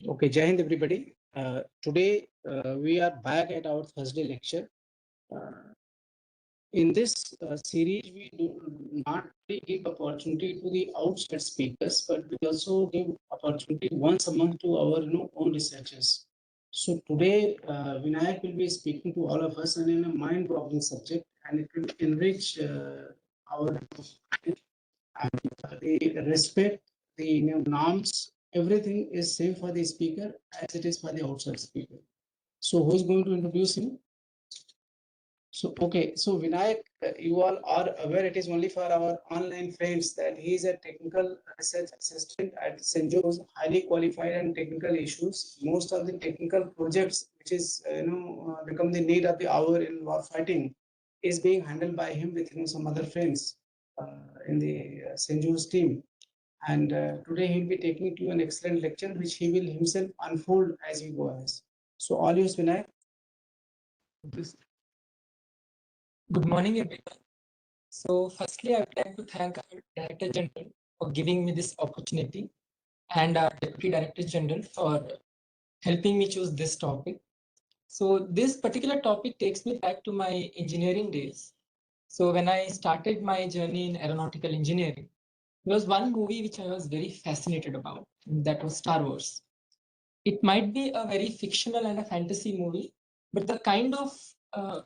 Okay, Jai Hind everybody. Today we are back at our Thursday lecture. Uh, in this series, we do not only give opportunity to the outside speakers, but we also give opportunity once a month to our own researchers. So today, Vinayak will be speaking to all of us and in a mind-boggling subject, and it will enrich our and the respect, the norms, everything is same for the speaker as it is for the outside speaker. So who is going to introduce him? So, okay, so Vinayak, you all are aware it is only for our online friends that he is a technical research assistant at CENJOWS, highly qualified and technical issues. Most of the technical projects, which is become the need of the hour in war fighting, is being handled by him with some other friends in the CENJOWS team. And today he'll be taking to an excellent lecture, which he will himself unfold as we go ahead. So all yours, Vinayak. Good morning, everyone. So, firstly, I would like to thank our Director General for giving me this opportunity and our Deputy Director General for helping me choose this topic. So, this particular topic takes me back to my engineering days. So, when I started my journey in aeronautical engineering, there was one movie which I was very fascinated about, and that was Star Wars. It might be a very fictional and a fantasy movie, but the kind of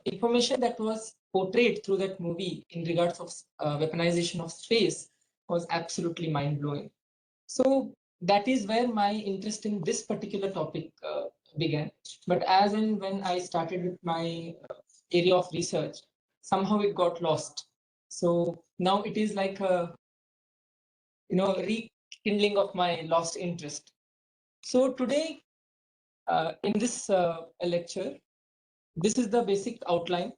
information that was portrayed through that movie in regards of weaponization of space was absolutely mind-blowing. So that is where my interest in this particular topic began. But as and when I started with my area of research, somehow it got lost. So now it is like a rekindling of my lost interest. So today in this lecture, this is the basic outline.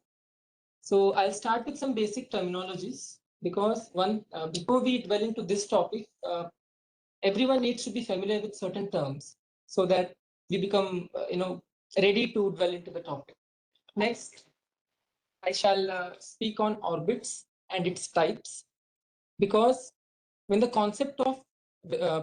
So I'll start with some basic terminologies because before we dwell into this topic, everyone needs to be familiar with certain terms so that we become, ready to dwell into the topic. Next, I shall speak on orbits and its types because when the concept of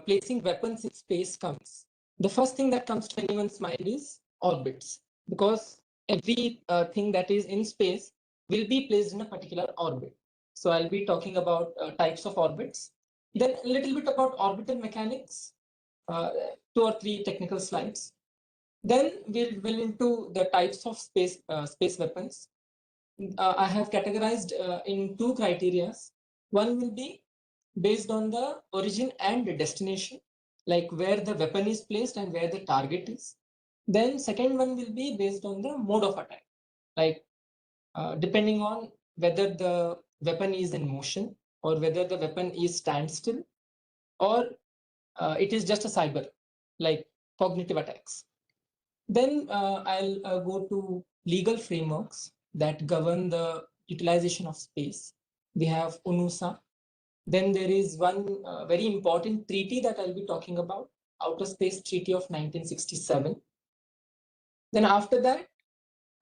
placing weapons in space comes, the first thing that comes to anyone's mind is orbits, because every thing that is in space will be placed in a particular orbit. So I'll be talking about types of orbits, then a little bit about orbital mechanics, uh, 2 or 3 technical slides. Then we'll into the types of space weapons. I have categorized in 2 criteria. One will be based on the origin and the destination, like where the weapon is placed and where the target is. Then second one will be based on the mode of attack, like depending on whether the weapon is in motion or whether the weapon is standstill or it is just a cyber, like cognitive attacks. Then I'll go to legal frameworks that govern the utilization of space. We have UNUSA. Then there is one very important treaty that I'll be talking about, Outer Space Treaty of 1967. Then after that,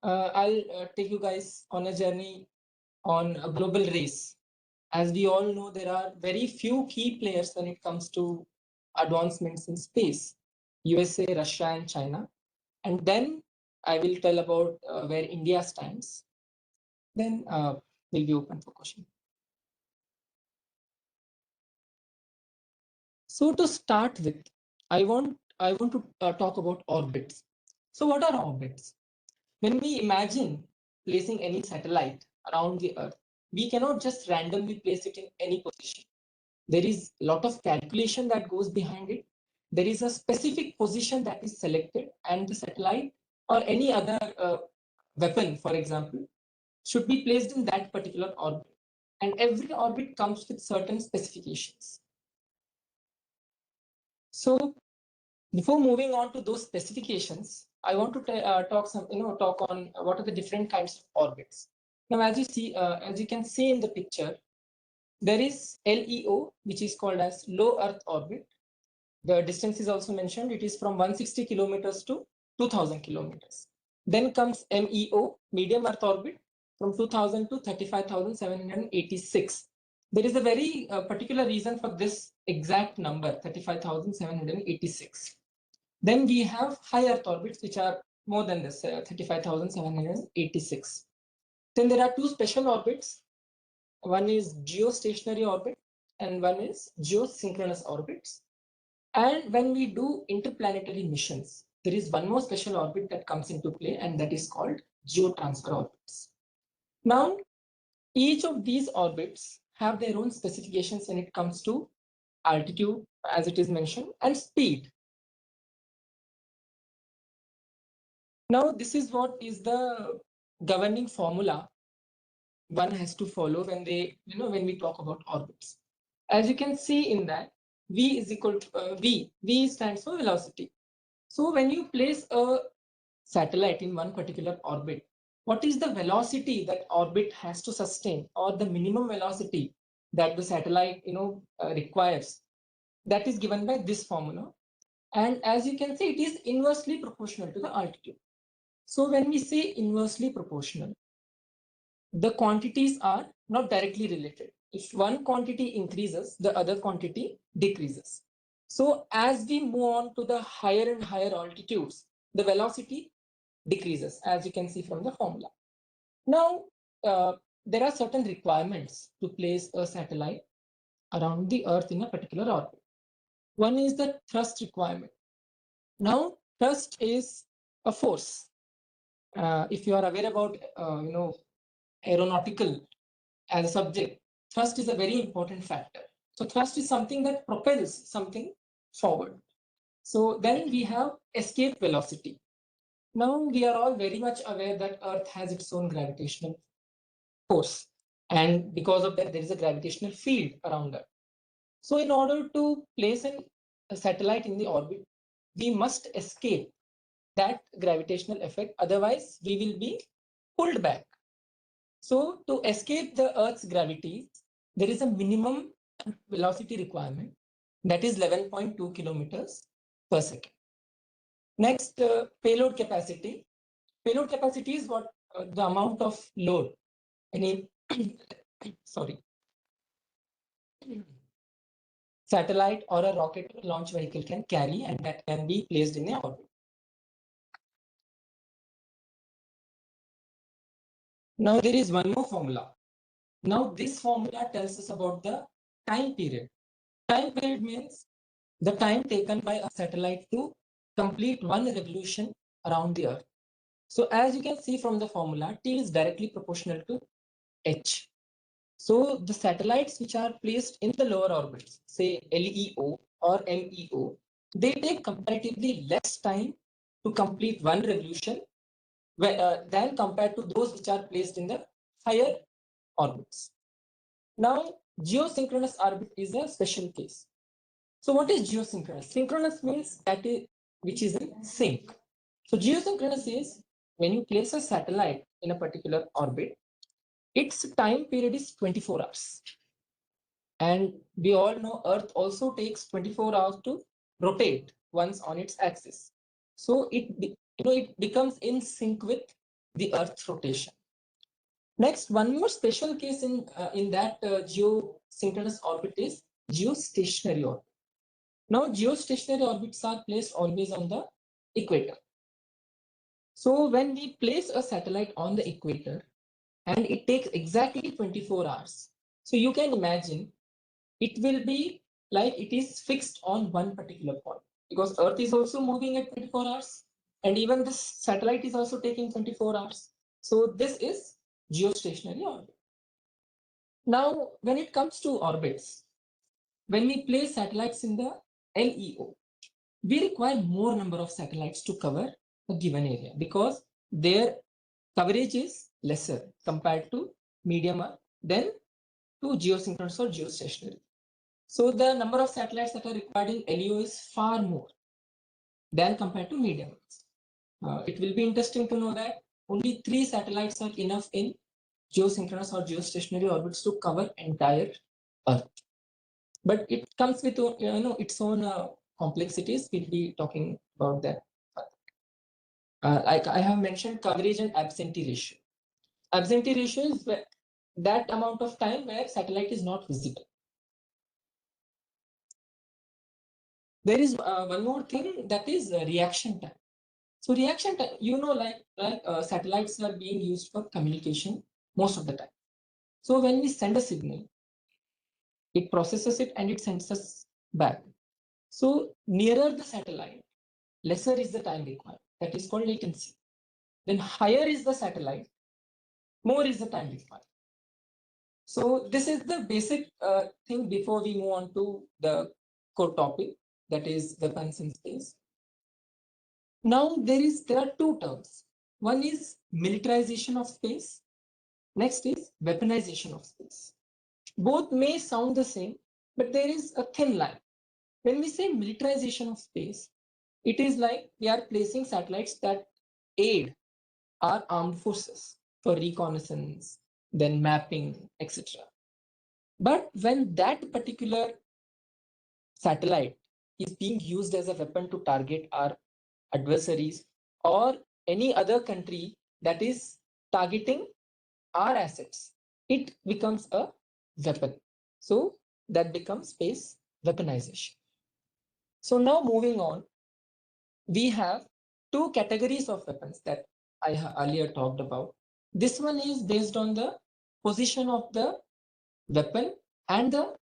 I'll take you guys on a journey on a global race. As we all know, there are very few key players when it comes to advancements in space, USA, Russia, and China. And then I will tell about where India stands. Then we'll be open for questions. So to start with, I want to talk about orbits. So what are orbits? When we imagine placing any satellite around the Earth, we cannot just randomly place it in any position. There is a lot of calculation that goes behind it. There is a specific position that is selected, and the satellite or any other weapon, for example, should be placed in that particular orbit. And every orbit comes with certain specifications. So before moving on to those specifications, I want to talk on what are the different kinds of orbits. Now, as you can see in the picture, there is LEO, which is called as low Earth orbit. The distance is also mentioned. It is from 160 kilometers to 2000 kilometers. Then comes MEO, medium Earth orbit, from 2000 to 35,786. There is a very particular reason for this exact number, 35,786. Then we have high Earth orbits, which are more than this, 35,786. Then there are two special orbits. One is geostationary orbit and one is geosynchronous orbits. And when we do interplanetary missions, there is one more special orbit that comes into play, and that is called geotransfer orbits. Now, each of these orbits have their own specifications when it comes to altitude, as it is mentioned, and speed. Now, this is what is the governing formula one has to follow when when we talk about orbits. As you can see in that, V is equal to V stands for velocity. So when you place a satellite in one particular orbit, what is the velocity that orbit has to sustain, or the minimum velocity that the satellite requires? That is given by this formula. And as you can see, it is inversely proportional to the altitude. So when we say inversely proportional, the quantities are not directly related. If one quantity increases, the other quantity decreases. So as we move on to the higher and higher altitudes, the velocity decreases, as you can see from the formula. Now, there are certain requirements to place a satellite around the Earth in a particular orbit. One is the thrust requirement. Now, thrust is a force. If you are aware about, aeronautical as a subject, thrust is a very important factor. So thrust is something that propels something forward. So then we have escape velocity. Now we are all very much aware that Earth has its own gravitational force. And because of that, there is a gravitational field around Earth. So in order to place a satellite in the orbit, we must escape that gravitational effect. Otherwise, we will be pulled back. So to escape the Earth's gravity, there is a minimum velocity requirement, that is 11.2 kilometers per second. Next, payload capacity. Payload capacity is what the amount of load any sorry satellite or a rocket launch vehicle can carry, and that can be placed in a orbit. Now there is one more formula. Now this formula tells us about the time period. Time period means the time taken by a satellite to complete one revolution around the Earth. So as you can see from the formula, T is directly proportional to H. So the satellites which are placed in the lower orbits, say LEO or MEO, they take comparatively less time to complete one revolution than compared to those which are placed in the higher orbits. Now, geosynchronous orbit is a special case. So what is geosynchronous? Synchronous means that is which is in sync. So geosynchronous is when you place a satellite in a particular orbit, its time period is 24 hours. And we all know Earth also takes 24 hours to rotate once on its axis. So it becomes in sync with the Earth's rotation. Next, one more special case in that geosynchronous orbit is geostationary orbit. Now, geostationary orbits are placed always on the equator. So when we place a satellite on the equator, and it takes exactly 24 hours. So you can imagine it will be like it is fixed on one particular point, because Earth is also moving at 24 hours, and even this satellite is also taking 24 hours. So this is geostationary orbit. Now, when it comes to orbits, when we place satellites in the LEO, we require more number of satellites to cover a given area because their coverage is lesser compared to medium Earth than to geosynchronous or geostationary. So the number of satellites that are required in LEO is far more than compared to medium Earth. It will be interesting to know that only 3 satellites are enough in geosynchronous or geostationary orbits to cover entire Earth. But it comes with its own complexities. We'll be talking about that. Like I have mentioned, coverage and absentee ratio. Absentee ratio is that amount of time where satellite is not visible. There is one more thing, that is reaction time. So reaction time, satellites are being used for communication most of the time. So when we send a signal, it processes it and it sends us back. So nearer the satellite, lesser is the time required. That is called latency. Then higher is the satellite, more is the time required. So this is the basic thing before we move on to the core topic, that is weapons in space. Now there are two terms. One is militarization of space. Next is weaponization of space. Both may sound the same, but there is a thin line. When we say militarization of space, it is like we are placing satellites that aid our armed forces for reconnaissance, then mapping, etc. But when that particular satellite is being used as a weapon to target our adversaries or any other country that is targeting our assets, it becomes a weapon. So that becomes space weaponization. So now moving on, we have two categories of weapons that I earlier talked about. This one is based on the position of the weapon and the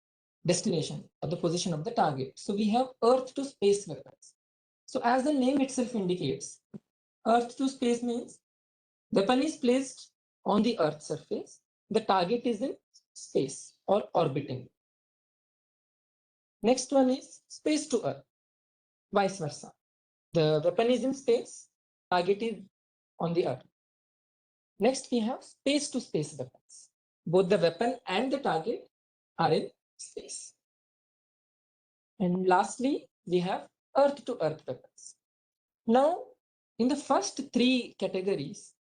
destination or the position of the target. So we have Earth to space weapons. So as the name itself indicates, Earth to space means weapon is placed on the Earth's surface. The target is in space or orbiting. Next one is space to Earth, vice versa. The weapon is in space, target is on the Earth. Next, we have space to space weapons. Both the weapon and the target are in space. And lastly, we have Earth to Earth weapons. Now, in the first three categories,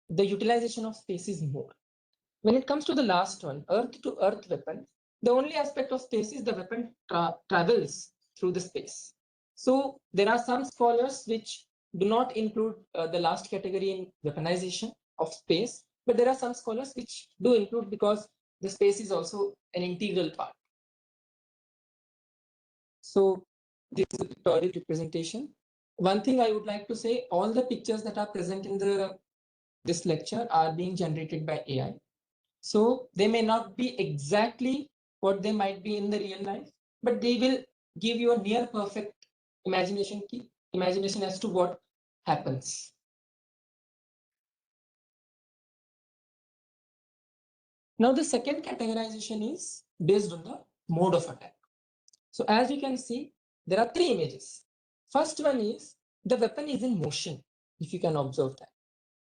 the utilization of space is more. When it comes to the last one, Earth to Earth weapon, the only aspect of space is the weapon travels through the space. So there are some scholars which do not include the last category in weaponization of space, but there are some scholars which do include because the space is also an integral part. So this is a pictorial representation. One thing I would like to say, all the pictures that are present in this lecture are being generated by AI. So they may not be exactly what they might be in the real life, but they will give you a near perfect imagination as to what happens. Now the second categorization is based on the mode of attack. So as you can see, there are three images. First one is the weapon is in motion, if you can observe that.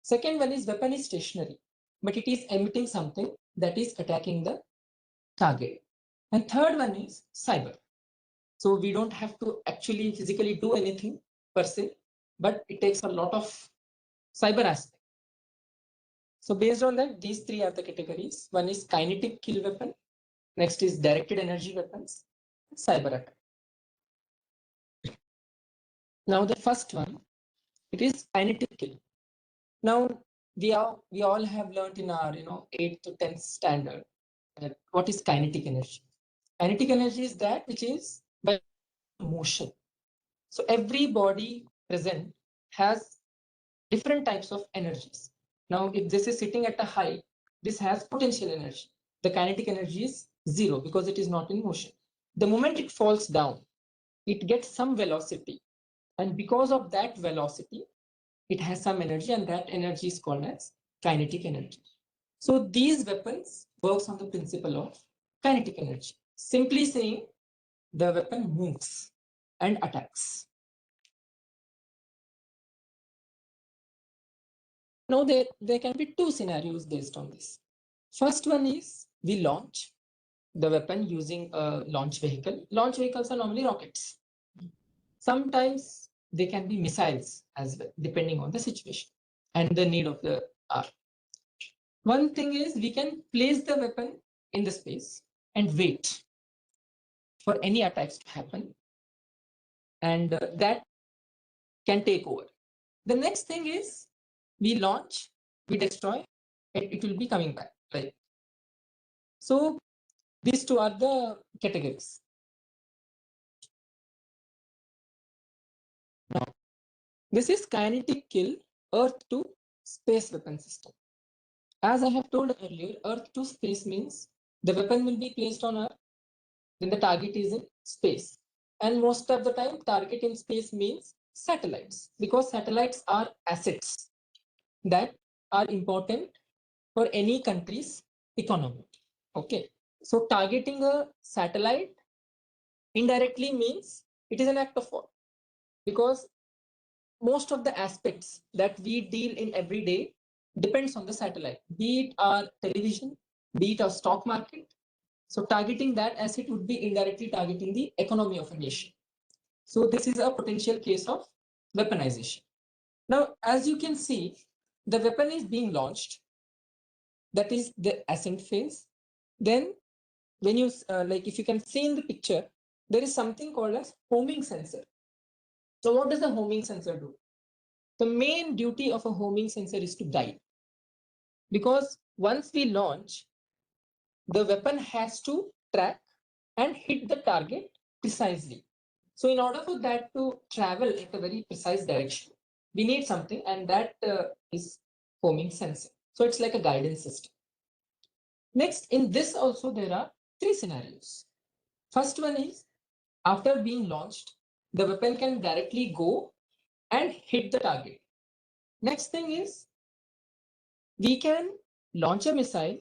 Second one is weapon is stationary, but it is emitting something that is attacking the target. And third one is cyber. So we don't have to actually physically do anything per se, but it takes a lot of cyber aspect. So based on that, these three are the categories. One is kinetic kill weapon. Next is directed energy weapons, cyber attack. Now the first one, it is kinetic kill. Now we all have learned in our 8th to 10th standard that what is kinetic energy. Kinetic energy is that which is by motion. So every body present has different types of energies. Now, if this is sitting at a height, this has potential energy. The kinetic energy is zero because it is not in motion. The moment it falls down, it gets some velocity. And because of that velocity, it has some energy, and that energy is called as kinetic energy. So these weapons works on the principle of kinetic energy. Simply saying the weapon moves and attacks. Now there can be two scenarios based on this. First one is we launch the weapon using a launch vehicle. Launch vehicles are normally rockets. Sometimes they can be missiles as well, depending on the situation and the need of the hour. One thing is we can place the weapon in the space and wait for any attacks to happen, and that can take over. The next thing is we launch, we destroy, and it will be coming back. Right. So these two are the categories. Now, this is kinetic kill Earth to space weapon system. As I have told earlier, Earth to space means the weapon will be placed on Earth, then the target is in space. And most of the time, target in space means satellites, because satellites are assets that are important for any country's economy. Okay, so targeting a satellite indirectly means it is an act of war, because most of the aspects that we deal in every day depends on the satellite, be it our television, be it our stock market. So targeting that asset would be indirectly targeting the economy of a nation. So this is a potential case of weaponization. Now, as you can see, the weapon is being launched. That is the ascent phase. Then when you, like if you can see in the picture, there is something called as homing sensor. So what does the homing sensor do? The main duty of a homing sensor is to guide. Because once we launch, the weapon has to track and hit the target precisely. So in order for that to travel at a very precise direction, we need something, and that is homing sensor. So it's like a guidance system. Next, in this also there are three scenarios. First one is, after being launched, the weapon can directly go and hit the target. Next thing is, we can launch a missile.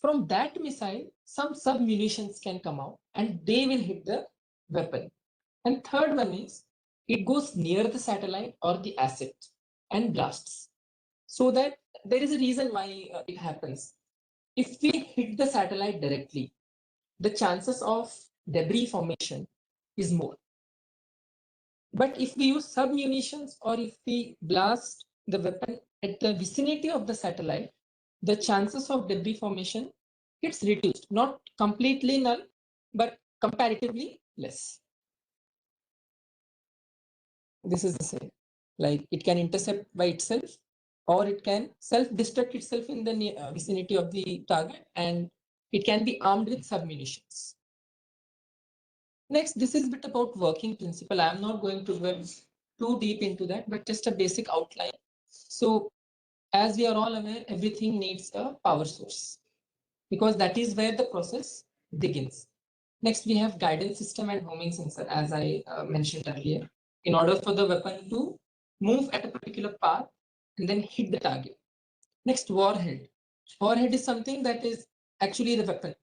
From that missile, some sub-munitions can come out and they will hit the weapon. And third one is, it goes near the satellite or the asset and blasts. So that there is a reason why it happens. If we hit the satellite directly, the chances of debris formation is more. But if we use sub-munitions or if we blast the weapon at the vicinity of the satellite, the chances of debris formation gets reduced, not completely null, but comparatively less. This is the same. Like it can intercept by itself, or it can self-destruct itself in the vicinity of the target, and it can be armed with sub-munitions. Next, this is a bit about working principle. I'm not going to go too deep into that, but just a basic outline. So as we are all aware, everything needs a power source, because that is where the process begins. Next, we have guidance system and homing sensor, as I mentioned earlier, in order for the weapon to move at a particular path and then hit the target. Next, warhead. Warhead is something that is actually the weapon.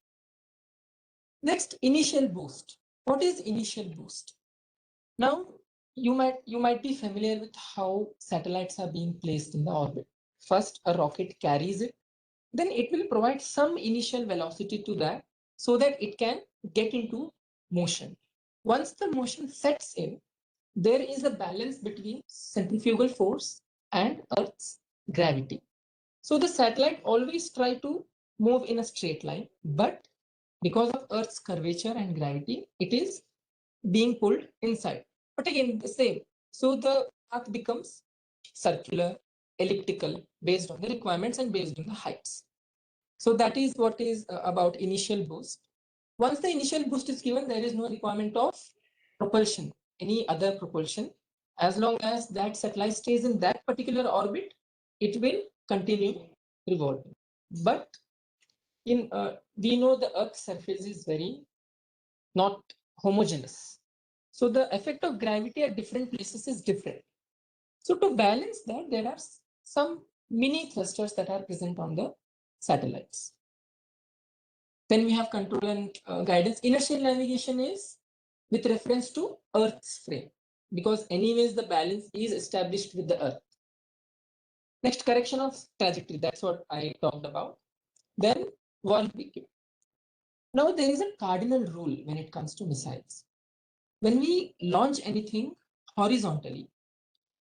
Next, initial boost. What is initial boost? Now, you might be familiar with how satellites are being placed in the orbit. First, a rocket carries it, then it will provide some initial velocity to that so that it can get into motion. Once the motion sets in, there is a balance between centrifugal force and Earth's gravity. So the satellite always try to move in a straight line, but because of Earth's curvature and gravity, it is being pulled inside. But again, the same. So the path becomes circular, elliptical, based on the requirements and based on the heights. So that is what is about initial boost. Once the initial boost is given, there is no requirement of propulsion, any other propulsion. As long as that satellite stays in that particular orbit, it will continue revolving. But in we know the Earth's surface is very not homogeneous. So the effect of gravity at different places is different. So to balance that, there are some mini thrusters that are present on the satellites. Then we have control and guidance. Inertial navigation is with reference to Earth's frame, because anyways the balance is established with the Earth. Next, correction of trajectory. That's what I talked about. Then warp equipment. Now there is a cardinal rule when it comes to missiles. When we launch anything horizontally,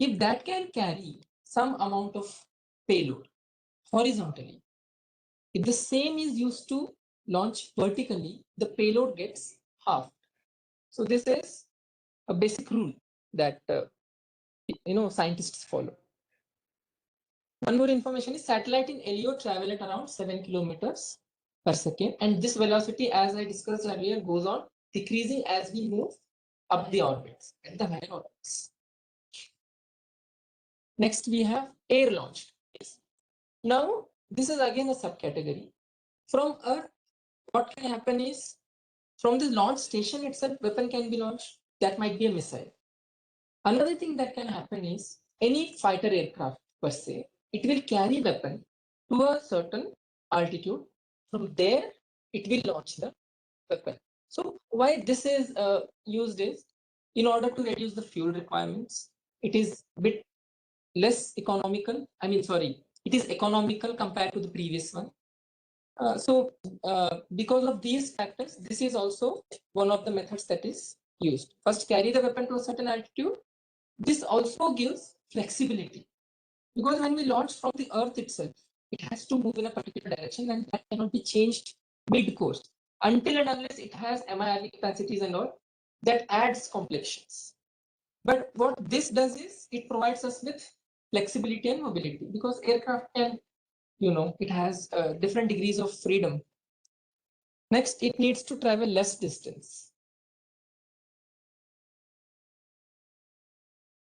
if that can carry some amount of payload horizontally, if the same is used to launch vertically, the payload gets halved. So this is a basic rule that scientists follow. One more information is satellite in LEO travel at around 7 kilometers per second, and this velocity, as I discussed earlier, goes on decreasing as we move up the orbits at the higher orbits. Next, we have air launched. Now, this is again a subcategory. From Earth, what can happen is from the launch station itself, weapon can be launched. That might be a missile. Another thing that can happen is any fighter aircraft per se, it will carry weapon to a certain altitude. From there, it will launch the weapon. So why this is used is in order to reduce the fuel requirements. It is a bit less economical. I mean, sorry, it is economical compared to the previous one. Because of these factors, this is also one of the methods that is used. First, carry the weapon to a certain altitude. This also gives flexibility because when we launch from the Earth itself, it has to move in a particular direction and that cannot be changed mid-course until and unless it has MIRV capacities and all. That adds complications. But what this does is it provides us with flexibility and mobility because aircraft can, it has different degrees of freedom. Next, it needs to travel less distance.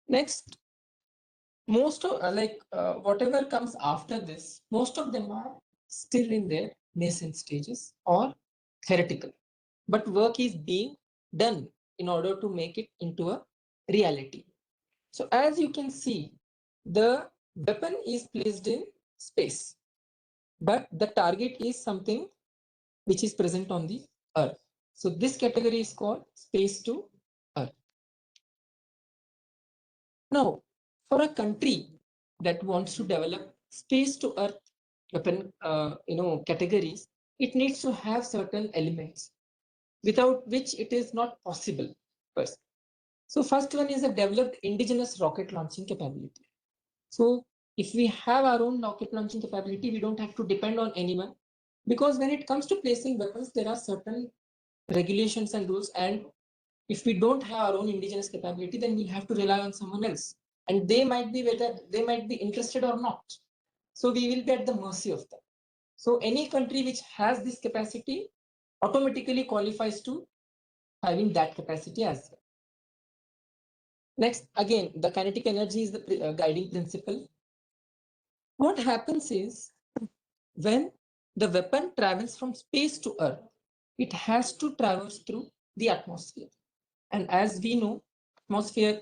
Next, most of whatever comes after this, most of them are still in their nascent stages or theoretical, but work is being done in order to make it into a reality. So as you can see, the weapon is placed in space, but the target is something which is present on the Earth. So this category is called space to Earth. Now, for a country that wants to develop space to Earth weapon, categories, it needs to have certain elements without which it is not possible. First, so first one is a developed indigenous rocket launching capability. So if we have our own rocket launching capability, we don't have to depend on anyone because when it comes to placing weapons, there are certain regulations and rules, and if we don't have our own indigenous capability, then we'll have to rely on someone else, and they might be whether they might be interested or not. So we will be at the mercy of them. So any country which has this capacity automatically qualifies to having that capacity as well. Next, again, the kinetic energy is the guiding principle. What happens is when the weapon travels from space to Earth, it has to traverse through the atmosphere. And as we know, atmosphere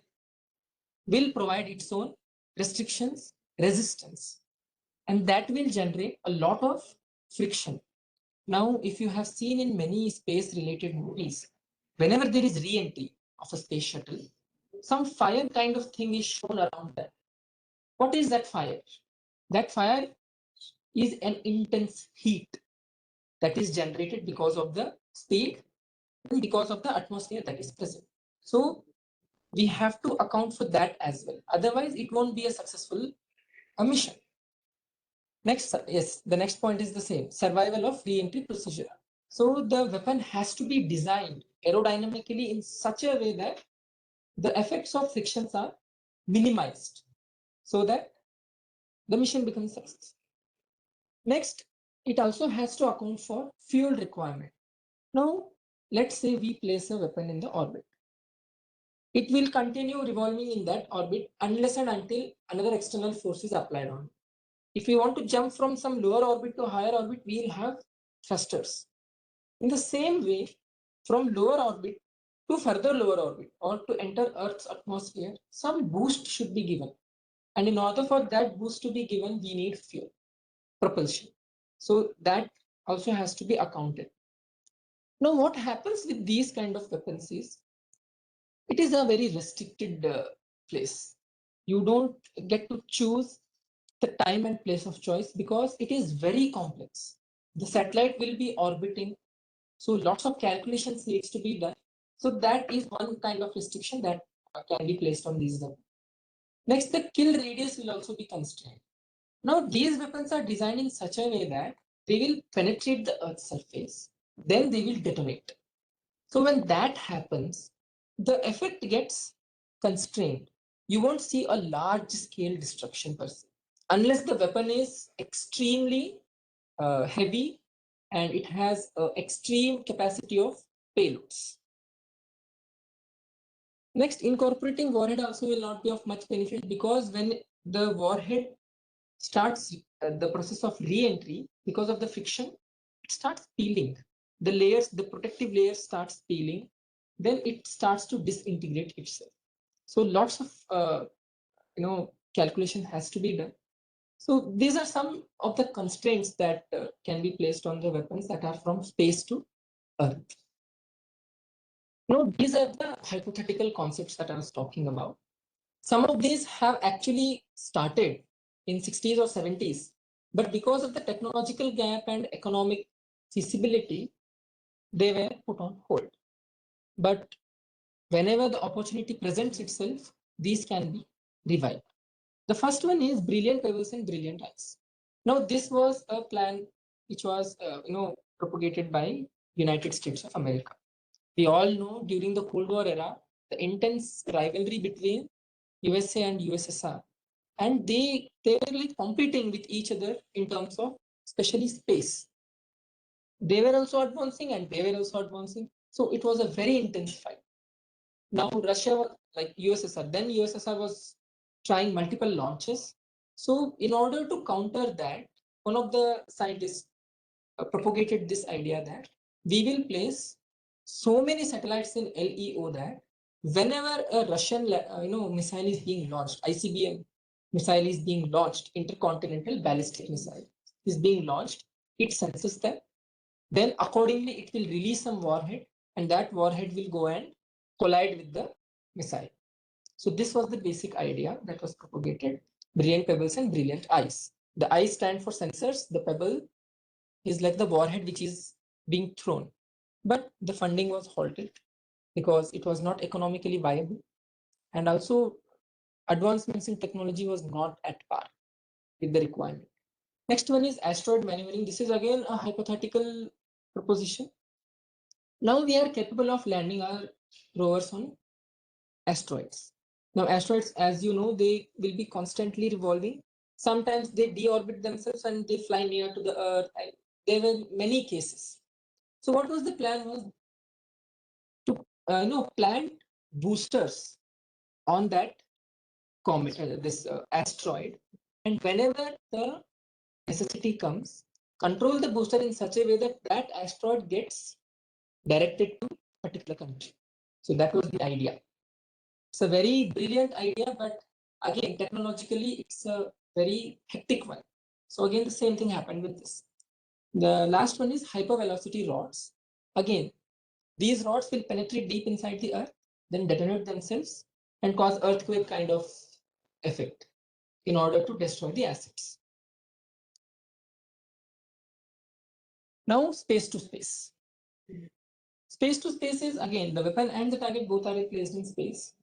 will provide its own restrictions, resistance, and that will generate a lot of friction. Now, if you have seen in many space related movies, whenever there is re-entry of a space shuttle, some fire kind of thing is shown around that. What is that fire? That fire is an intense heat that is generated because of the speed and because of the atmosphere that is present. So we have to account for that as well. Otherwise, it won't be a successful mission. Next, yes, the next point is the same, survival of re-entry procedure. So the weapon has to be designed aerodynamically in such a way that the effects of frictions are minimized so that the mission becomes successful. Next, it also has to account for fuel requirement. Now, let's say we place a weapon in the orbit. It will continue revolving in that orbit unless and until another external force is applied on it. If we want to jump from some lower orbit to higher orbit, we will have thrusters. In the same way, from lower orbit to further lower orbit or to enter Earth's atmosphere, some boost should be given. And in order for that boost to be given, we need fuel, propulsion. So that also has to be accounted. Now, what happens with these kind of weapons is, it is a very restricted place. You don't get to choose the time and place of choice because it is very complex. The satellite will be orbiting, so lots of calculations needs to be done. So that is one kind of restriction that can be placed on these weapons. Next, the kill radius will also be constrained. Now, these weapons are designed in such a way that they will penetrate the Earth's surface, then they will detonate. So when that happens, the effect gets constrained. You won't see a large scale destruction per se, unless the weapon is extremely heavy and it has extreme capacity of payloads. Next, incorporating warhead also will not be of much benefit because when the warhead starts the process of re-entry because of the friction, it starts peeling. The layers, the protective layer starts peeling, then it starts to disintegrate itself. So lots of calculation has to be done. So these are some of the constraints that can be placed on the weapons that are from space to Earth. Now, these are the hypothetical concepts that I was talking about. Some of these have actually started in 60s or 70s, but because of the technological gap and economic feasibility, they were put on hold. But whenever the opportunity presents itself, these can be revived. The first one is brilliant pebbles and brilliant ice. Now, this was a plan which was, propagated by United States of America. We all know during the Cold War era, the intense rivalry between USA and USSR, and they were like competing with each other in terms of especially space. They were also advancing and they were also advancing. So it was a very intense fight. Now Russia, like USSR, then USSR was trying multiple launches. So in order to counter that, one of the scientists propagated this idea that we will place so many satellites in LEO that whenever a Russian missile is being launched, ICBM missile is being launched, intercontinental ballistic missile is being launched, it senses them. Then accordingly, it will release some warhead, and that warhead will go and collide with the missile. So this was the basic idea that was propagated: brilliant pebbles and brilliant ice. The ice stand for sensors, the pebble is like the warhead which is being thrown. But the funding was halted because it was not economically viable. And also advancements in technology was not at par with the requirement. Next one is asteroid maneuvering. This is again a hypothetical proposition. Now we are capable of landing our rovers on asteroids. Now asteroids, as you know, they will be constantly revolving. Sometimes they deorbit themselves and they fly near to the Earth. And there were many cases. So what was the plan was to plant boosters on that comet, this asteroid, and whenever the necessity comes, control the booster in such a way that that asteroid gets directed to a particular country. So that was the idea. It's a very brilliant idea, but again, technologically, it's a very hectic one. So again, the same thing happened with this. The last one is hypervelocity rods. Again, these rods will penetrate deep inside the earth, then detonate themselves and cause earthquake kind of effect in order to destroy the assets. Now, space to space. Space to space is again the weapon and the target both are placed in space.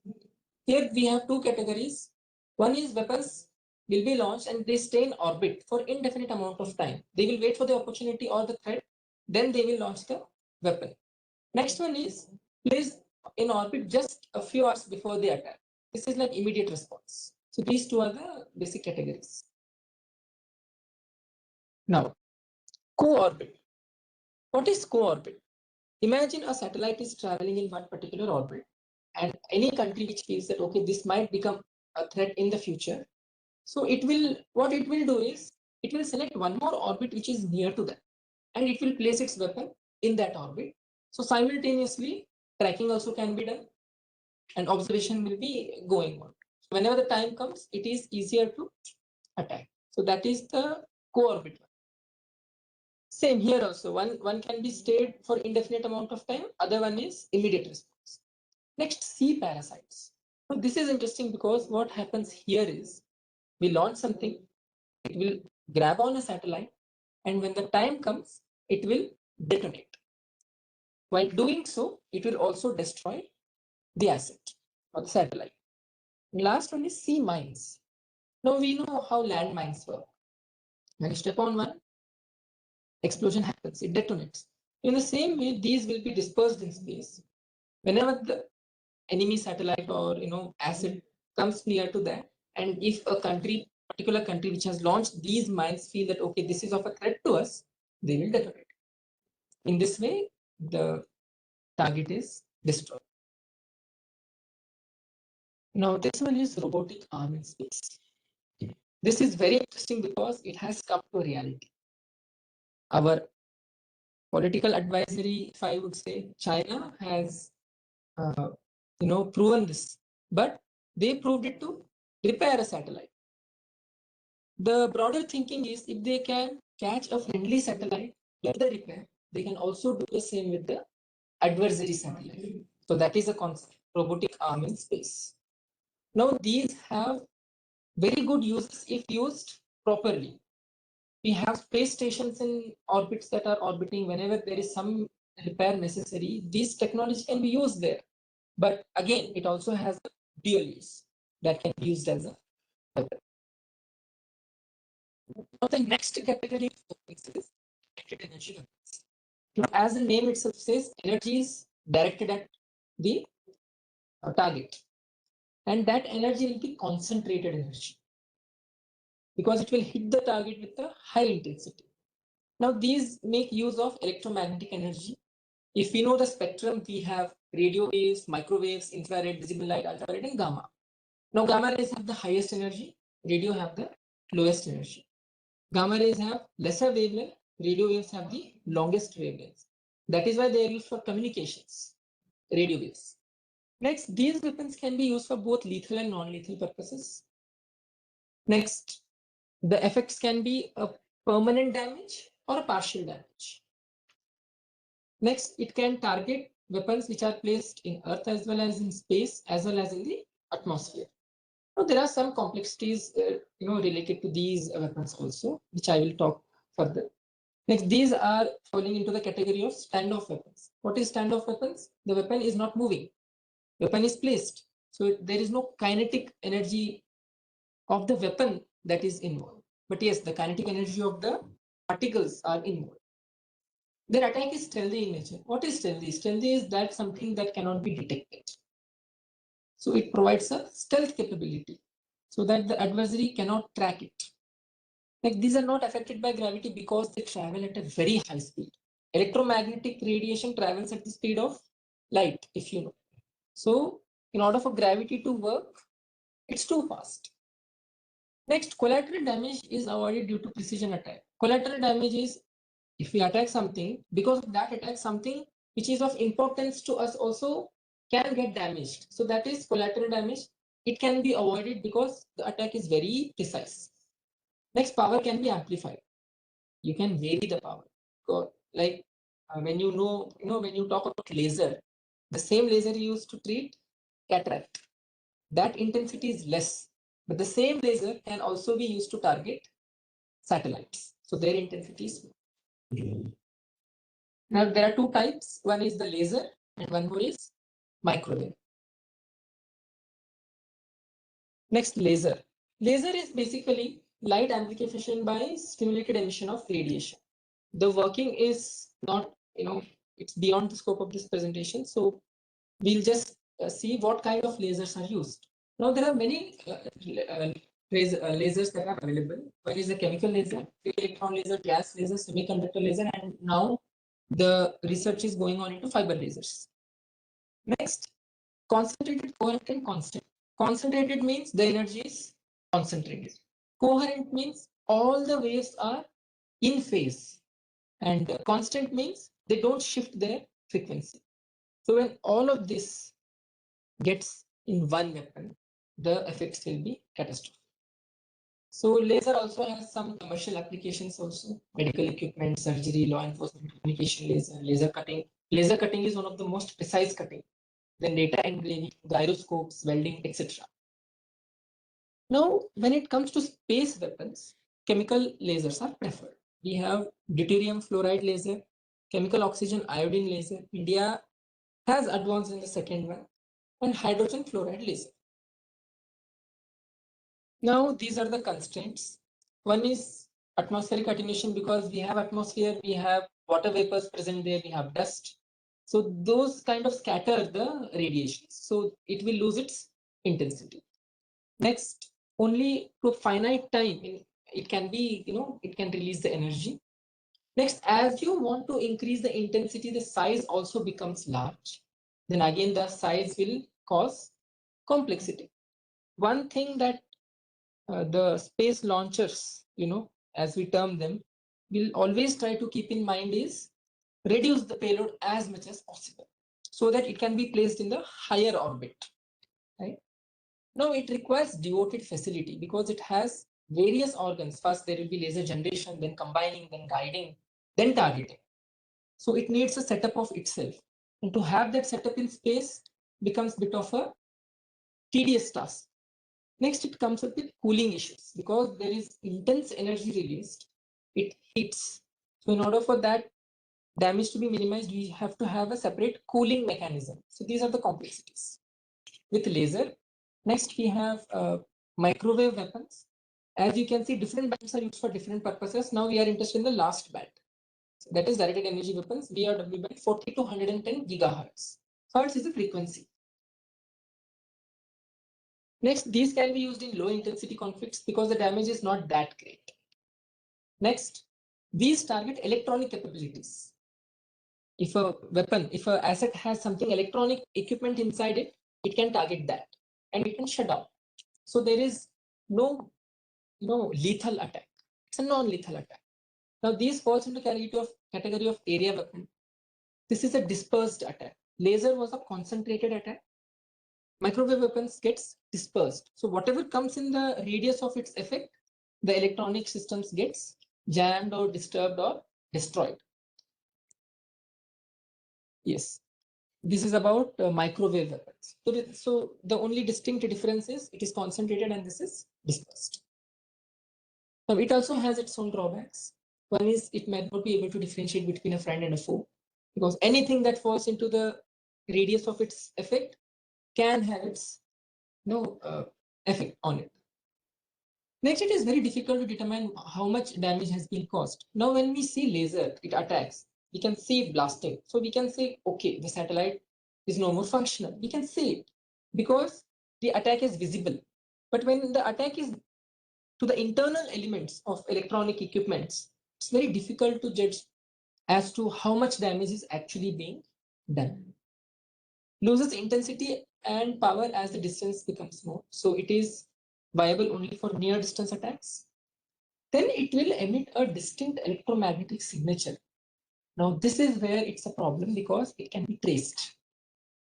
Here we have two categories. One is weapons will be launched and they stay in orbit for indefinite amount of time. They will wait for the opportunity or the threat, then they will launch the weapon. Next one is placed in orbit just a few hours before the attack. This is like immediate response. So these two are the basic categories. Now, co-orbit. What is co-orbit? Imagine a satellite is traveling in one particular orbit, and any country which feels that okay, this might become a threat in the future. So what it will do is it will select one more orbit which is near to that, and it will place its weapon in that orbit. So simultaneously, tracking also can be done, and observation will be going on. So whenever the time comes, it is easier to attack. So that is the co-orbit. Same here also. One can be stayed for indefinite amount of time. Other one is immediate response. Next, sea parasites. Now this is interesting because what happens here is we launch something, it will grab on a satellite, and when the time comes, it will detonate. While doing so, it will also destroy the asset or the satellite. And last one is sea mines. Now we know how land mines work. When you step on one, explosion happens, it detonates. In the same way, these will be dispersed in space. Whenever the enemy satellite or asset comes near to that, and if a particular country which has launched these mines feel that okay, this is of a threat to us, they will detonate. In this way, the target is destroyed. Now, this one is robotic arm in space. This is very interesting because it has come to reality. Our political advisory, if I would say, China has proven this, but they proved it to repair a satellite. The broader thinking is if they can catch a friendly satellite, let the repair, they can also do the same with the adversary satellite. So that is a concept, robotic arm in space. Now these have very good uses if used properly. We have space stations in orbits that are orbiting. Whenever there is some repair necessary, this technology can be used there. But again, it also has a dual use that can be used as a weapon. Now, the next category is directed energy weapons. Now, as the name itself says, energy is directed at the target, and that energy will be concentrated energy because it will hit the target with a high intensity. Now, these make use of electromagnetic energy. If we know the spectrum, we have radio waves, microwaves, infrared, visible light, ultraviolet, and gamma. Now, gamma rays have the highest energy, radio have the lowest energy. Gamma rays have lesser wavelength, radio waves have the longest wavelengths. That is why they are used for communications, radio waves. Next, these weapons can be used for both lethal and non-lethal purposes. Next, the effects can be a permanent damage or a partial damage. Next, it can target weapons which are placed in Earth as well as in space as well as in the atmosphere. Now, there are some complexities related to these weapons also, which I will talk further. Next, these are falling into the category of standoff weapons. What is standoff weapons? The weapon is not moving. Weapon is placed. So there is no kinetic energy of the weapon that is involved. But yes, the kinetic energy of the particles are involved. Their attack is stealthy in nature. What is stealthy? Stealthy is that something that cannot be detected. So it provides a stealth capability so that the adversary cannot track it. Like these are not affected by gravity because they travel at a very high speed. Electromagnetic radiation travels at the speed of light, if you know. So in order for gravity to work, it's too fast. Next, collateral damage is avoided due to precision attack. Collateral damage is if we attack something, because of that attack, something which is of importance to us also can get damaged. So that is collateral damage. It can be avoided because the attack is very precise. Next, power can be amplified. You can vary the power. Like when when you talk about laser, the same laser used to treat cataract, that intensity is less, but the same laser can also be used to target satellites. So their intensity is more. Now there are two types. One is the laser and one more is microwave. Next, laser. Laser is basically light amplification by stimulated emission of radiation. The working is not, it's beyond the scope of this presentation. So we'll just see what kind of lasers are used. Now there are many lasers that are available. One is the chemical laser, electron laser, gas laser, semiconductor laser, and now the research is going on into fiber lasers. Next, concentrated, coherent, and constant. Concentrated means the energy is concentrated. Coherent means all the waves are in phase. And constant means they don't shift their frequency. So when all of this gets in one weapon, the effects will be catastrophic. So laser also has some commercial applications also, medical equipment, surgery, law enforcement, communication laser, laser cutting. Laser cutting is one of the most precise cutting. Then data engraving, gyroscopes, welding, etc. Now, when it comes to space weapons, chemical lasers are preferred. We have deuterium fluoride laser, chemical oxygen iodine laser. India has advanced in the second one, and hydrogen fluoride laser. Now, these are the constraints. One is atmospheric attenuation because we have atmosphere, we have water vapors present there, we have dust. So those kind of scatter the radiation. So it will lose its intensity. Next, only to a finite time, it can be, it can release the energy. Next, as you want to increase the intensity, the size also becomes large. Then again, the size will cause complexity. One thing that the space launchers, as we term them, will always try to keep in mind is reduce the payload as much as possible so that it can be placed in the higher orbit, right? Now it requires devoted facility because it has various organs. First, there will be laser generation, then combining, then guiding, then targeting. So it needs a setup of itself. And to have that setup in space becomes a bit of a tedious task. Next, it comes up with cooling issues because there is intense energy released. It heats. So in order for that damage to be minimized, we have to have a separate cooling mechanism. So these are the complexities. With laser, next we have microwave weapons. As you can see, different bands are used for different purposes. Now we are interested in the last band. So that is directed energy weapons, DRW band 40 to 110 gigahertz. Hertz is the frequency. Next, these can be used in low intensity conflicts because the damage is not that great. Next, these target electronic capabilities. If an asset has something electronic equipment inside it, it can target that and it can shut down. So there is no lethal attack. It's a non-lethal attack. Now these falls into category of area weapon. This is a dispersed attack. Laser was a concentrated attack. Microwave weapons gets dispersed. So whatever comes in the radius of its effect, the electronic systems gets jammed or disturbed or destroyed. Yes, this is about microwave weapons. So the only distinct difference is it is concentrated and this is dispersed. Now it also has its own drawbacks. One is it might not be able to differentiate between a friend and a foe because anything that falls into the radius of its effect can have its effect on it. Next, it is very difficult to determine how much damage has been caused. Now, when we see laser, it attacks, we can see it blasting. So we can say, okay, the satellite is no more functional. We can see it because the attack is visible. But when the attack is to the internal elements of electronic equipments, it's very difficult to judge as to how much damage is actually being done. Loses intensity and power as the distance becomes more. So it is viable only for near distance attacks. Then it will emit a distinct electromagnetic signature. Now this is where it's a problem because it can be traced.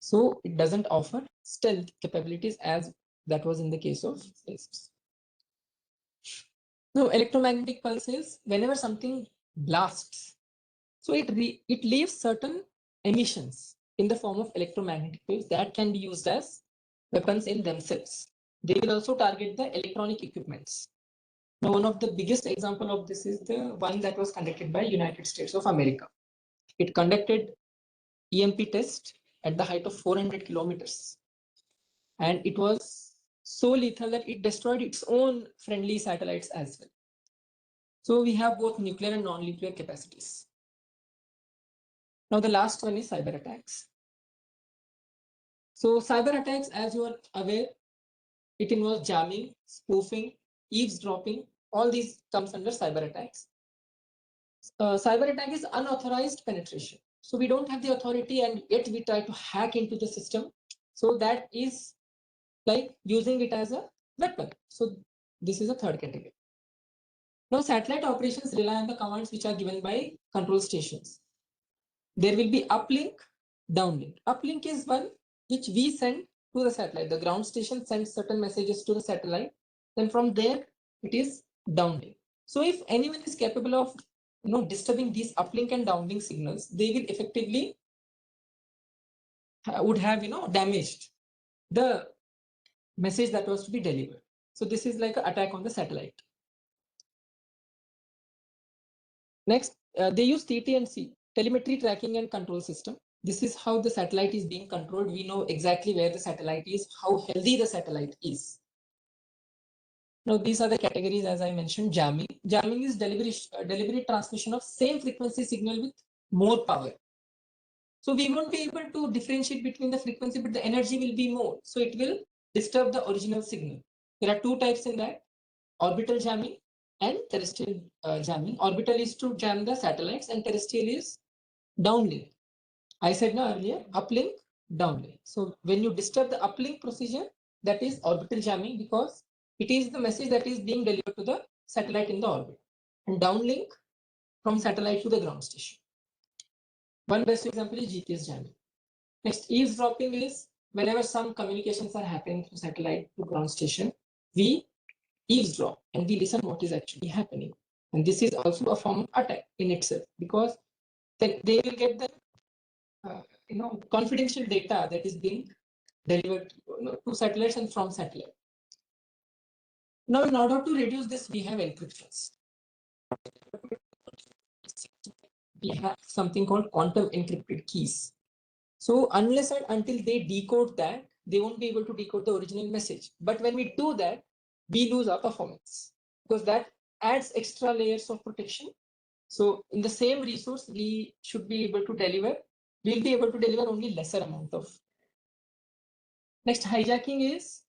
So it doesn't offer stealth capabilities as that was in the case of lasers. Now electromagnetic pulses, whenever something blasts, so it leaves certain emissions in the form of electromagnetic waves that can be used as weapons in themselves. They will also target the electronic equipments. Now, one of the biggest example of this is the one that was conducted by United States of America. It conducted EMP test at the height of 400 kilometers. And it was so lethal that it destroyed its own friendly satellites as well. So we have both nuclear and non-nuclear capacities. Now the last one is cyber attacks. So cyber attacks, as you are aware, it involves jamming, spoofing, eavesdropping. All these comes under cyber attacks. Cyber attack is unauthorized penetration. So we don't have the authority and yet we try to hack into the system. So that is like using it as a weapon. So this is a third category. Now satellite operations rely on the commands which are given by control stations. There will be uplink, downlink. Uplink is one which we send to the satellite. The ground station sends certain messages to the satellite. Then from there, it is downlink. So if anyone is capable of disturbing these uplink and downlink signals, they will effectively would have damaged the message that was to be delivered. So this is like an attack on the satellite. Next, they use TT&C, telemetry tracking and control system. This is how the satellite is being controlled. We know exactly where the satellite is, how healthy the satellite is. Now, these are the categories, as I mentioned. Jamming. Jamming is deliberate transmission of same frequency signal with more power. So we won't be able to differentiate between the frequency, but the energy will be more. So it will disturb the original signal. There are two types in that: orbital jamming and terrestrial jamming. Orbital is to jam the satellites and terrestrial is downlink. I said no earlier, uplink, downlink. So when you disturb the uplink procedure, that is orbital jamming because it is the message that is being delivered to the satellite in the orbit, and downlink from satellite to the ground station. One best example is GPS jamming. Next, eavesdropping is whenever some communications are happening through satellite to ground station, we eavesdrop and we listen what is actually happening. And this is also a form of attack in itself, because then they will get the confidential data that is being delivered to satellites and from satellite. Now, in order to reduce this, we have encryptions. We have something called quantum encrypted keys. So unless and until they decode that, they won't be able to decode the original message. But when we do that, we lose our performance, because that adds extra layers of protection. So in the same resource, we should be able to deliver, we'll be able to deliver only lesser amount of. Next, hijacking is,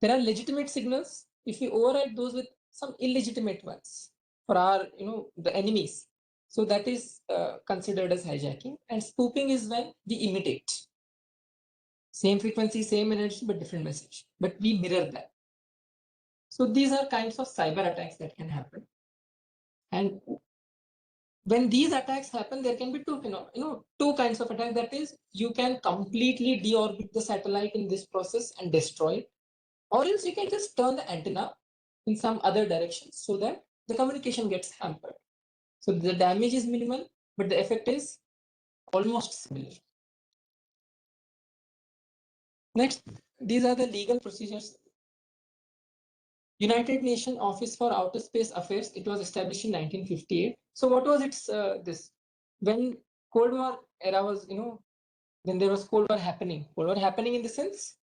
there are legitimate signals. If we override those with some illegitimate ones for our, the enemies, so that is considered as hijacking. And spoofing is when we imitate. Same frequency, same energy, but different message. But we mirror that. So these are kinds of cyber attacks that can happen. And when these attacks happen, there can be two kinds of attack. That is, you can completely deorbit the satellite in this process and destroy it, or else you can just turn the antenna in some other direction so that the communication gets hampered. So the damage is minimal, but the effect is almost similar. Next, these are the legal procedures. United Nations Office for Outer Space Affairs, it was established in 1958. So what was its this? When Cold War era was, when there was Cold War happening in the sense,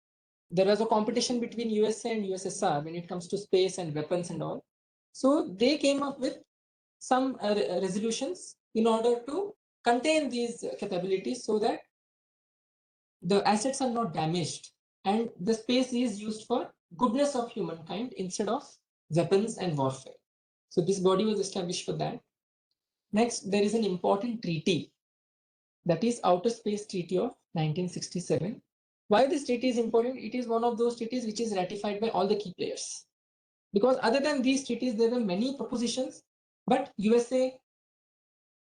there was a competition between USA and USSR when it comes to space and weapons and all. So they came up with some resolutions in order to contain these capabilities so that the assets are not damaged and the space is used for goodness of humankind instead of weapons and warfare. So this body was established for that. Next, there is an important treaty, that is Outer Space Treaty of 1967. Why this treaty is important? It is one of those treaties which is ratified by all the key players. Because other than these treaties, there were many propositions, but USA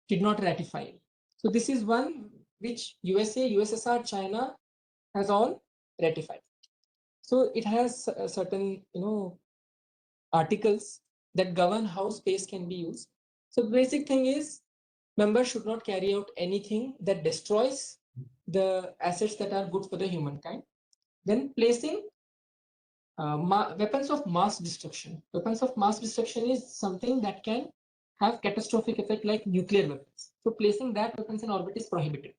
did not ratify it. So this is one which USA, USSR, China has all ratified. So it has certain, articles that govern how space can be used. So the basic thing is, members should not carry out anything that destroys the assets that are good for the humankind. Then placing weapons of mass destruction. Weapons of mass destruction is something that can have catastrophic effect like nuclear weapons. So placing that weapons in orbit is prohibited.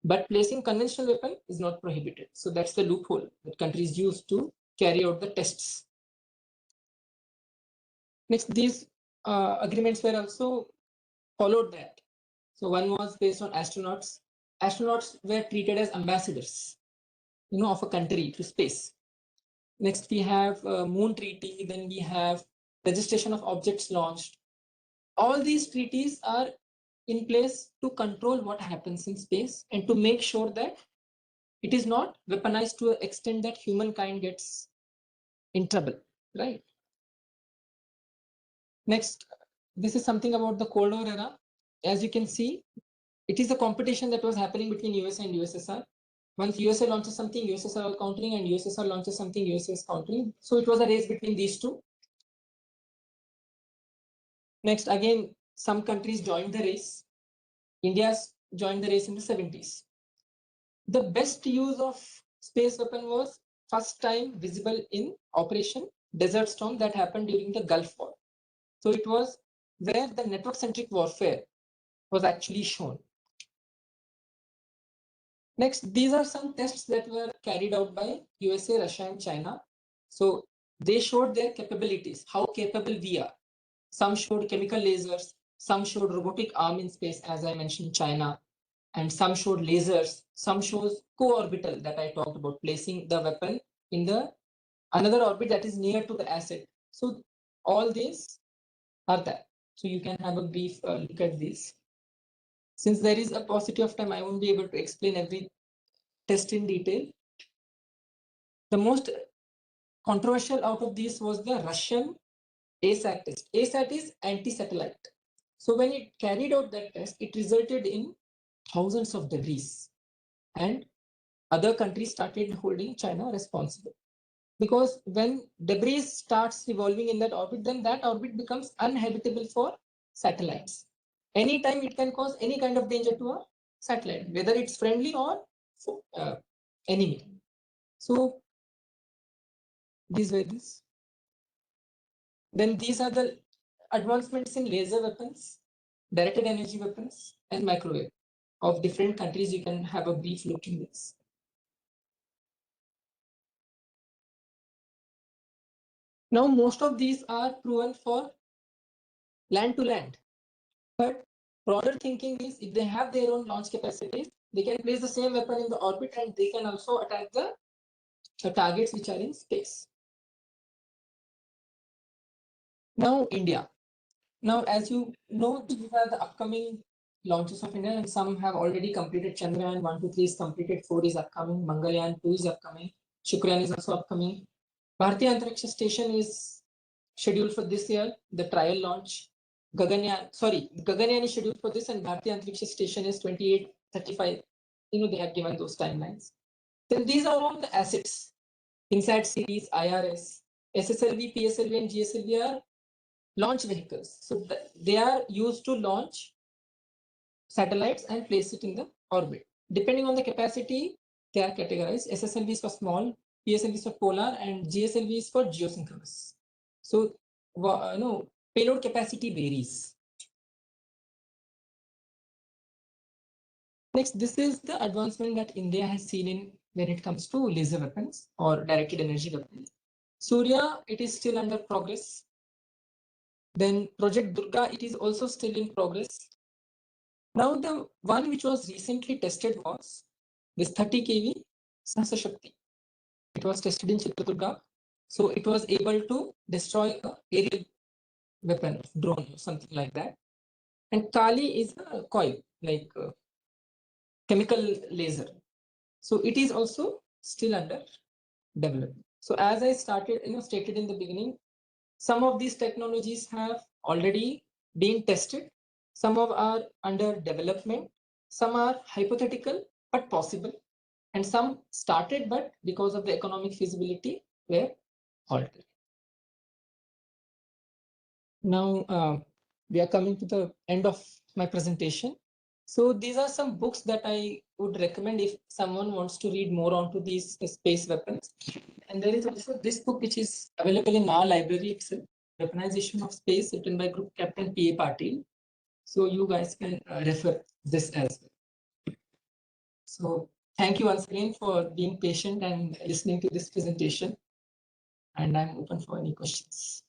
But placing conventional weapon is not prohibited. So that's the loophole that countries use to carry out the tests. Next, these agreements were also followed that. So one was based on astronauts. Astronauts were treated as ambassadors, of a country to space. Next, we have Moon Treaty. Then we have registration of objects launched. All these treaties are in place to control what happens in space and to make sure that it is not weaponized to an extent that humankind gets in trouble, right? Next, this is something about the Cold War era. As you can see, it is a competition that was happening between USA and USSR. Once USA launches something, USSR was countering, and USSR launches something, USA is countering. So it was a race between these two. Next, again, some countries joined the race. India's joined the race in the 70s. The best use of space weapon was first time visible in Operation Desert Storm that happened during the Gulf War. So it was where the network-centric warfare was actually shown. Next, these are some tests that were carried out by USA, Russia, and China. So they showed their capabilities, how capable we are. Some showed chemical lasers, some showed robotic arm in space, as I mentioned, China, and some showed lasers, some shows co-orbital that I talked about, placing the weapon in the another orbit that is near to the asset. So all these are there. So you can have a brief look at these. Since there is a paucity of time, I won't be able to explain every test in detail. The most controversial out of these was the Russian ASAT test. ASAT is anti-satellite. So when it carried out that test, it resulted in thousands of debris, and other countries started holding China responsible. Because when debris starts revolving in that orbit, then that orbit becomes uninhabitable for satellites. Anytime it can cause any kind of danger to a satellite, whether it's friendly or enemy. So these were this. Then these are the advancements in laser weapons, directed energy weapons, and microwave of different countries. You can have a brief look in this. Now, most of these are proven for land to land, but broader thinking is if they have their own launch capacities, they can place the same weapon in the orbit and they can also attack the targets which are in space. Now, India. Now, as you know, these are the upcoming launches of India, and some have already completed. Chandrayaan 1, 2, 3 is completed, 4 is upcoming, Mangalyaan 2 is upcoming, Shukrayaan is also upcoming. Bharatiya Antariksha Station is scheduled for this year, the trial launch. Gaganyaan is scheduled for this, and Bharatiya Antariksha Station is 28-35. They have given those timelines. Then these are all the assets. INSAT series, IRS, SSLV, PSLV, and GSLV are launch vehicles. So they are used to launch satellites and place it in the orbit. Depending on the capacity, they are categorized. SSLV is for small, PSLV is for polar, and GSLV is for geosynchronous. So, payload capacity varies. Next, this is the advancement that India has seen in when it comes to laser weapons or directed energy weapons. Surya, it is still under progress. Then Project Durga, it is also still in progress. Now, the one which was recently tested was this 30 kV Sahasra Shakti. It was tested in Chitradurga. So it was able to destroy an aerial weapon, drone, or something like that. And Kali is a coil, like a chemical laser. So it is also still under development. So as I stated in the beginning, some of these technologies have already been tested. Some of are under development. Some are hypothetical but possible. And some started, but because of the economic feasibility, were halted. Now, we are coming to the end of my presentation. So these are some books that I would recommend if someone wants to read more onto these space weapons. And there is also this book which is available in our library itself, Weaponization of Space, written by Group Captain P.A. Patil. So you guys can refer this as well. So thank you once again for being patient and listening to this presentation. And I'm open for any questions.